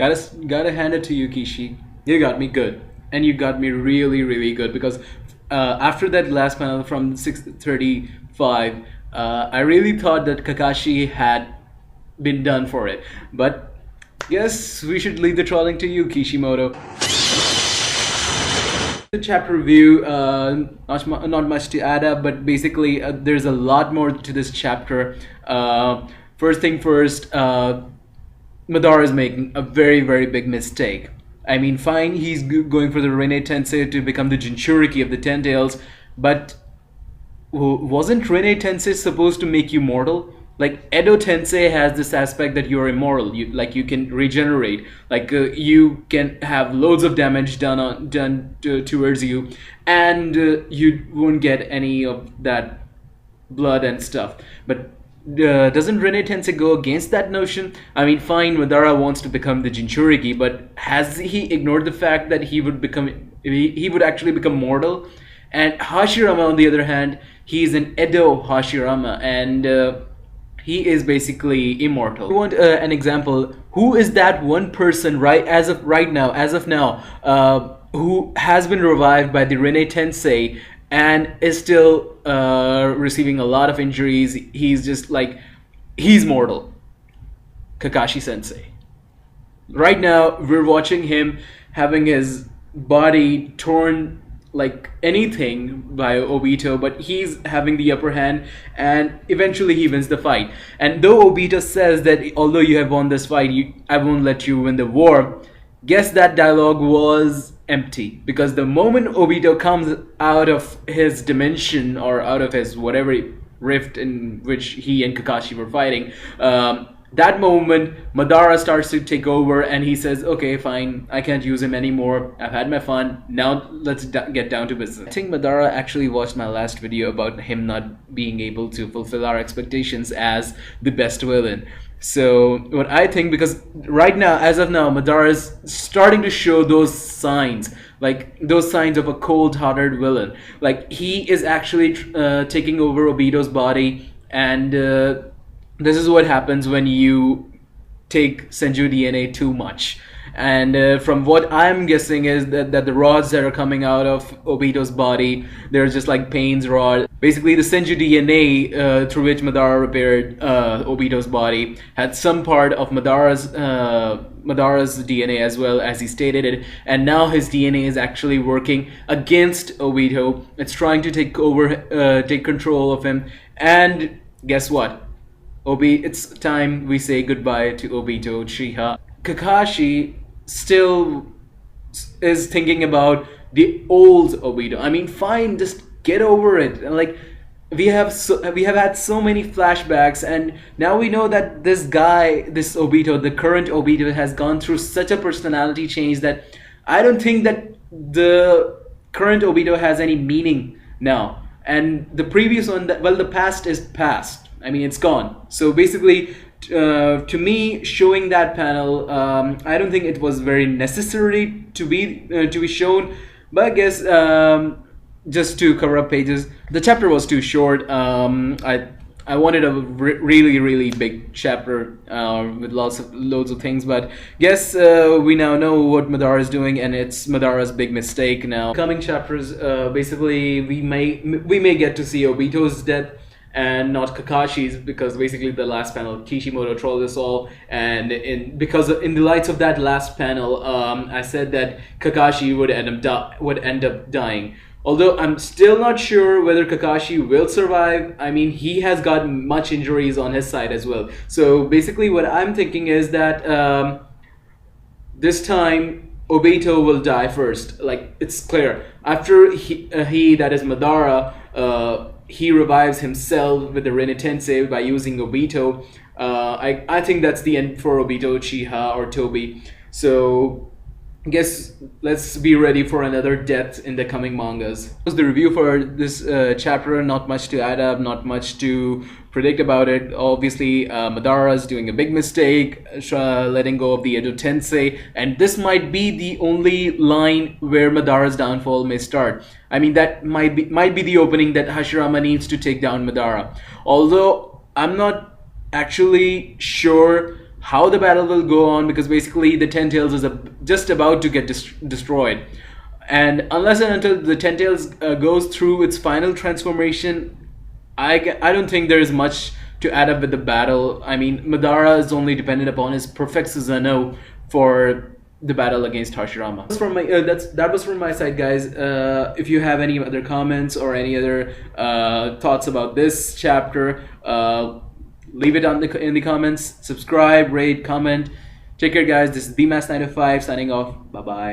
Gotta hand it to you, Kishi. You got me good, and you got me really, really good because after that last panel from 635, I really thought that Kakashi had been done for it. But yes, we should leave the trolling to you, Kishimoto. The chapter review, not much to add up, but basically there's a lot more to this chapter. First thing first, Madara is making a very, very big mistake. I mean, fine, he's going for the Rene Tensei to become the Jinchuriki of the Ten Tails, but wasn't Rene Tensei supposed to make you mortal? Like Edo Tensei has this aspect that you're immortal. You can regenerate. You can have loads of damage done towards you, and you won't get any of that blood and stuff. But doesn't Rene Tensei go against that notion? I mean, fine, Madara wants to become the Jinchuriki, but has he ignored the fact that he would actually become mortal? And Hashirama, on the other hand, he's an Edo Hashirama, and he is basically immortal. We want an example. Who is that one person as of now, who has been revived by the Rene Tensei and is still receiving a lot of injuries? He's mortal. Kakashi Sensei. Right now, we're watching him having his body torn like anything by Obito, but he's having the upper hand, and eventually he wins the fight. And though Obito says that although you have won this fight, I won't let you win the war, guess that dialogue was empty, because the moment Obito comes out of his dimension, or out of his whatever rift in which he and Kakashi were fighting, that moment Madara starts to take over, and he says, okay, fine, I can't use him anymore, I've had my fun, now let's get down to business. I think Madara actually watched my last video about him not being able to fulfill our expectations as the best villain. So what I think, because right now, as of now, Madara is starting to show those signs, like those signs of a cold-hearted villain. Like he is actually taking over Obito's body, and this is what happens when you take Senju DNA too much. And from what I'm guessing is that the rods that are coming out of Obito's body, they're just like Pain's rod. Basically, the Senju DNA through which Madara repaired Obito's body had some part of Madara's DNA as well, as he stated it. And now his DNA is actually working against Obito. It's trying to take control of him. And guess what? It's time we say goodbye to Obito Uchiha. Kakashi still is thinking about the old Obito. I mean, fine, just get over it. Like we have had so many flashbacks, and now we know that this Obito, the current Obito, has gone through such a personality change that I don't think that the current Obito has any meaning now. And the previous one, the past is past. I mean, it's gone. So basically, to me, showing that panel, I don't think it was very necessary to be shown. But I guess just to cover up pages, the chapter was too short. I wanted a really, really big chapter with loads of things. But guess we now know what Madara is doing, and it's Madara's big mistake now. Coming chapters, basically, we may get to see Obito's death, and not Kakashi's, because basically the last panel Kishimoto trolled us all, and in the lights of that last panel, I said that Kakashi would end up dying. Although I'm still not sure whether Kakashi will survive. I mean, he has got much injuries on his side as well. So basically what I'm thinking is that this time Obito will die first. Like, it's clear. After he that is Madara, he revives himself with the Rene Tensei by using Obito. I think that's the end for Obito, Uchiha, or Tobi. So I guess let's be ready for another death in the coming mangas. That was the review for this chapter. Not much to add up, not much to predict about it. Obviously, Madara is doing a big mistake, letting go of the Edo Tensei, and this might be the only line where Madara's downfall may start. I mean, that might be the opening that Hashirama needs to take down Madara. Although I'm not actually sure how the battle will go on, because basically the Ten Tails is just about to get destroyed. And unless and until the Ten Tails goes through its final transformation, I don't think there is much to add up with the battle. I mean, Madara is only dependent upon his perfect Susanoo for the battle against Hashirama. That was from my side, guys. If you have any other comments or any other thoughts about this chapter, leave it in the comments. Subscribe, rate, comment. Take care, guys. This is BMass905 signing off. Bye bye.